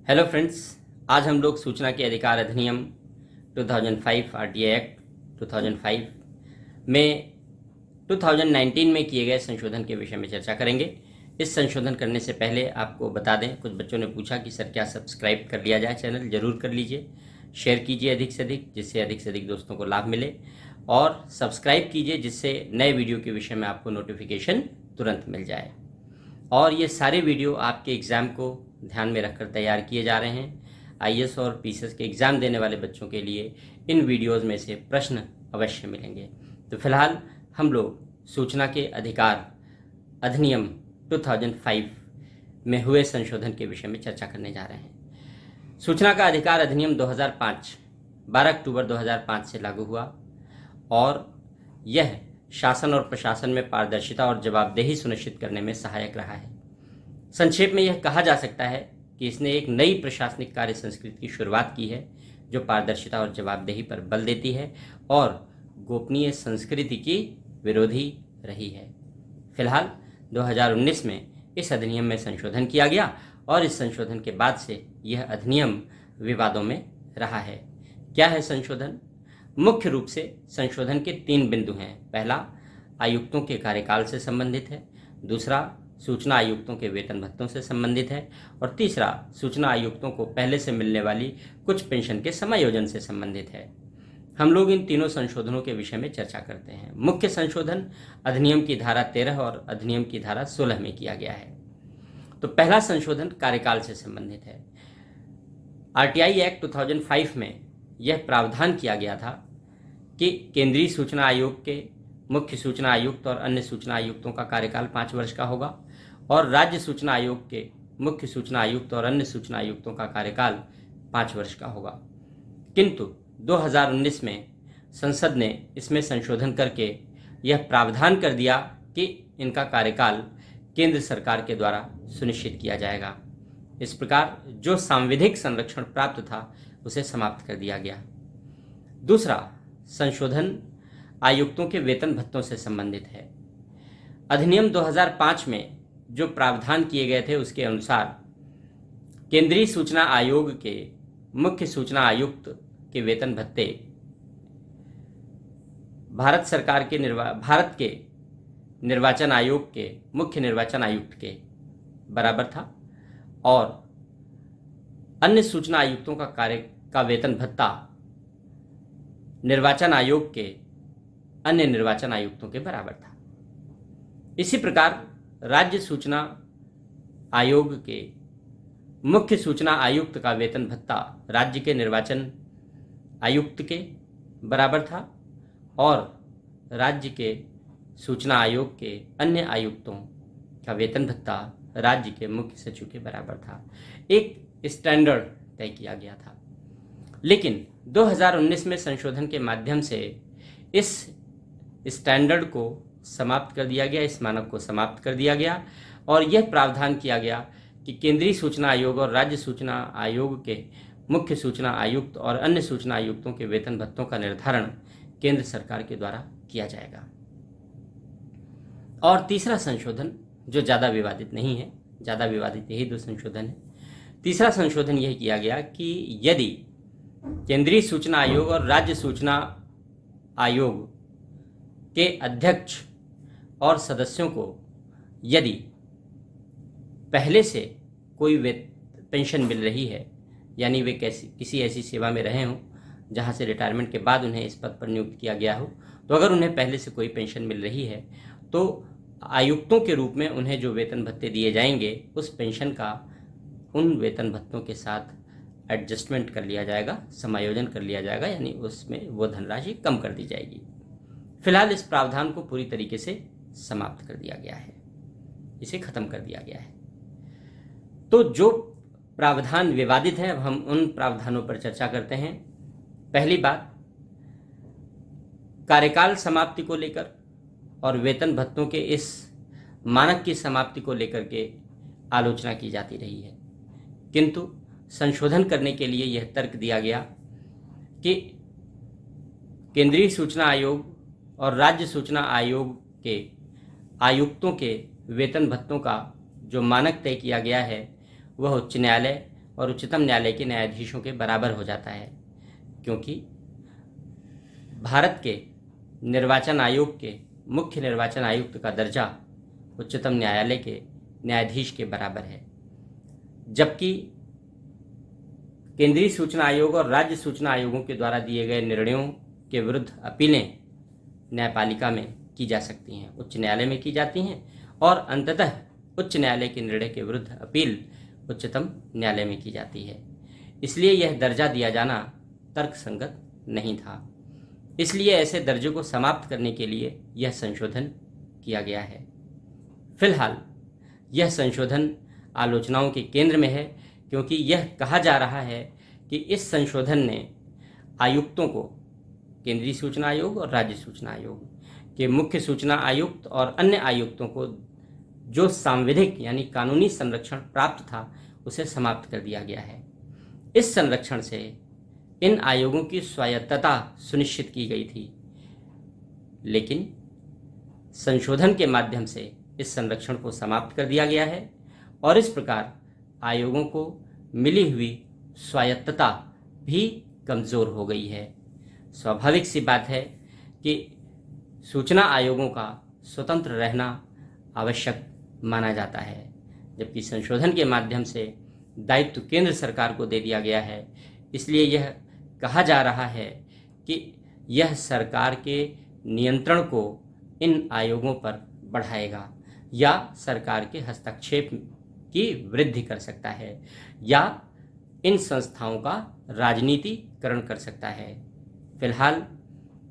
Hello friends, आज हम लोग सूचना के अधिकार अधिनियम 2005 आरटीआई एक्ट 2005 में 2019 में किए गए संशोधन के विषय में चर्चा करेंगे। इस संशोधन करने से पहले आपको बता दें, कुछ बच्चों ने पूछा कि सर क्या सब्सक्राइब कर लिया जाए चैनल। ज़रूर कर लीजिए, शेयर कीजिए अधिक से अधिक, जिससे अधिक से अधिक दोस्तों को लाभ मिले, और सब्सक्राइब कीजिए जिससे नए वीडियो के विषय में आपको नोटिफिकेशन तुरंत मिल जाए। और ये सारे वीडियो आपके एग्ज़ाम को ध्यान में रखकर तैयार किए जा रहे हैं। आईएएस और पीसीएस के एग्ज़ाम देने वाले बच्चों के लिए इन वीडियोज़ में से प्रश्न अवश्य मिलेंगे। तो फिलहाल हम लोग सूचना के अधिकार अधिनियम 2005 में हुए संशोधन के विषय में चर्चा करने जा रहे हैं। सूचना का अधिकार अधिनियम 2005 12 अक्टूबर 2005 से लागू हुआ और यह शासन और प्रशासन में पारदर्शिता और जवाबदेही सुनिश्चित करने में सहायक रहा है। संक्षेप में यह कहा जा सकता है कि इसने एक नई प्रशासनिक कार्य संस्कृति की शुरुआत की है जो पारदर्शिता और जवाबदेही पर बल देती है और गोपनीय संस्कृति की विरोधी रही है। फिलहाल 2019 में इस अधिनियम में संशोधन किया गया और इस संशोधन के बाद से यह अधिनियम विवादों में रहा है। क्या है संशोधन? मुख्य रूप से संशोधन के 3 बिंदु हैं। पहला, आयुक्तों के कार्यकाल से संबंधित है। दूसरा, सूचना आयुक्तों के वेतन भत्तों से संबंधित है। और तीसरा, सूचना आयुक्तों को पहले से मिलने वाली कुछ पेंशन के समायोजन से संबंधित है। हम लोग इन तीनों संशोधनों के विषय में चर्चा करते हैं। मुख्य संशोधन अधिनियम की धारा 13 और अधिनियम की धारा 16 में किया गया है। तो पहला संशोधन कार्यकाल से संबंधित है। आरटीआई एक्ट 2005 में यह प्रावधान किया गया था कि केंद्रीय सूचना आयोग के मुख्य सूचना आयुक्त और अन्य सूचना आयुक्तों का कार्यकाल 5 वर्ष का होगा और राज्य सूचना आयोग के मुख्य सूचना आयुक्त और अन्य सूचना आयुक्तों का कार्यकाल 5 वर्ष का होगा। किंतु 2019 में संसद ने इसमें संशोधन करके यह प्रावधान कर दिया कि इनका कार्यकाल केंद्र सरकार के द्वारा सुनिश्चित किया जाएगा। इस प्रकार जो सांविधिक संरक्षण प्राप्त था उसे समाप्त कर दिया गया। दूसरा संशोधन आयुक्तों के वेतन भत्तों से संबंधित है। अधिनियम 2005 में जो प्रावधान किए गए थे उसके अनुसार केंद्रीय सूचना आयोग के मुख्य सूचना आयुक्त के वेतन भत्ते भारत के निर्वाचन आयोग के मुख्य निर्वाचन आयुक्त के बराबर था और अन्य सूचना आयुक्तों का वेतन भत्ता निर्वाचन आयोग के अन्य निर्वाचन आयुक्तों के बराबर था। इसी प्रकार राज्य सूचना आयोग के मुख्य सूचना आयुक्त का वेतन भत्ता राज्य के निर्वाचन आयुक्त के बराबर था और राज्य के सूचना आयोग के अन्य आयुक्तों का वेतन भत्ता राज्य के मुख्य सचिव के बराबर था। एक स्टैंडर्ड तय किया गया था। लेकिन 2019 में संशोधन के माध्यम से इस स्टैंडर्ड को समाप्त कर दिया गया, इस मानक को समाप्त कर दिया गया और यह प्रावधान किया गया कि केंद्रीय सूचना आयोग और राज्य सूचना आयोग के मुख्य सूचना आयुक्त और अन्य सूचना आयुक्तों के वेतन भत्तों का निर्धारण केंद्र सरकार के द्वारा किया जाएगा। और तीसरा संशोधन जो ज़्यादा विवादित नहीं है, ज़्यादा विवादित यही 2 संशोधन है। तीसरा संशोधन यह किया गया कि यदि केंद्रीय सूचना आयोग और राज्य सूचना आयोग के अध्यक्ष और सदस्यों को यदि पहले से कोई पेंशन मिल रही है, यानी वे किसी ऐसी सेवा में रहे हों जहां से रिटायरमेंट के बाद उन्हें इस पद पर नियुक्त किया गया हो, तो अगर उन्हें पहले से कोई पेंशन मिल रही है तो आयुक्तों के रूप में उन्हें जो वेतन भत्ते दिए जाएंगे उस पेंशन का उन वेतन भत्तों के साथ एडजस्टमेंट कर लिया जाएगा, समायोजन कर लिया जाएगा, यानी उसमें वो धनराशि कम कर दी जाएगी। फिलहाल इस प्रावधान को पूरी तरीके से समाप्त कर दिया गया है, इसे खत्म कर दिया गया है। तो जो प्रावधान विवादित हैं, अब हम उन प्रावधानों पर चर्चा करते हैं। पहली बात, कार्यकाल समाप्ति को लेकर और वेतन भत्तों के इस मानक की समाप्ति को लेकर के आलोचना की जाती रही है, किंतु संशोधन करने के लिए यह तर्क दिया गया कि केंद्रीय सूचना आयोग और राज्य सूचना आयोग के आयुक्तों के वेतन भत्तों का जो मानक तय किया गया है वह उच्च न्यायालय और उच्चतम न्यायालय के न्यायाधीशों के बराबर हो जाता है, क्योंकि भारत के निर्वाचन आयोग के मुख्य निर्वाचन आयुक्त का दर्जा उच्चतम न्यायालय के न्यायाधीश के बराबर है, जबकि केंद्रीय सूचना आयोग और राज्य सूचना आयोगों के द्वारा दिए गए निर्णयों के विरुद्ध अपीलें न्यायपालिका में की जा सकती हैं, उच्च न्यायालय में की जाती हैं, और अंततः उच्च न्यायालय के निर्णय के विरुद्ध अपील उच्चतम न्यायालय में की जाती है। इसलिए यह दर्जा दिया जाना तर्कसंगत नहीं था। इसलिए ऐसे दर्जे को समाप्त करने के लिए यह संशोधन किया गया है। फिलहाल यह संशोधन आलोचनाओं के केंद्र में है, क्योंकि यह कहा जा रहा है कि इस संशोधन ने आयुक्तों को, केंद्रीय सूचना आयोग और राज्य सूचना आयोग के मुख्य सूचना आयुक्त और अन्य आयुक्तों को जो सांविधिक यानी कानूनी संरक्षण प्राप्त था उसे समाप्त कर दिया गया है। इस संरक्षण से इन आयोगों की स्वायत्तता सुनिश्चित की गई थी, लेकिन संशोधन के माध्यम से इस संरक्षण को समाप्त कर दिया गया है और इस प्रकार आयोगों को मिली हुई स्वायत्तता भी कमज़ोर हो गई है। स्वाभाविक सी बात है कि सूचना आयोगों का स्वतंत्र रहना आवश्यक माना जाता है, जबकि संशोधन के माध्यम से दायित्व केंद्र सरकार को दे दिया गया है। इसलिए यह कहा जा रहा है कि यह सरकार के नियंत्रण को इन आयोगों पर बढ़ाएगा या सरकार के हस्तक्षेप की वृद्धि कर सकता है या इन संस्थाओं का राजनीतिकरण कर सकता है। फिलहाल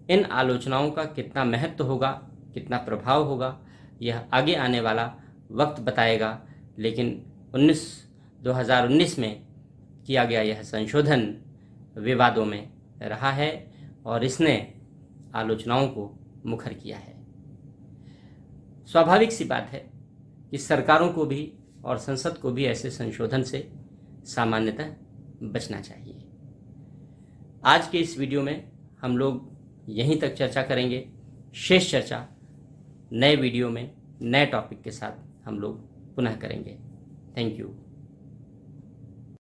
इन आलोचनाओं का कितना महत्व होगा, कितना प्रभाव होगा, यह आगे आने वाला वक्त बताएगा, लेकिन 2019 में किया गया यह संशोधन विवादों में रहा है और इसने आलोचनाओं को मुखर किया है। स्वाभाविक सी बात है कि सरकारों को भी और संसद को भी ऐसे संशोधन से सामान्यतः बचना चाहिए। आज के इस वीडियो में हम लोग यहीं तक चर्चा करेंगे। शेष चर्चा नए वीडियो में नए टॉपिक के साथ हम लोग पुनः करेंगे। Thank you.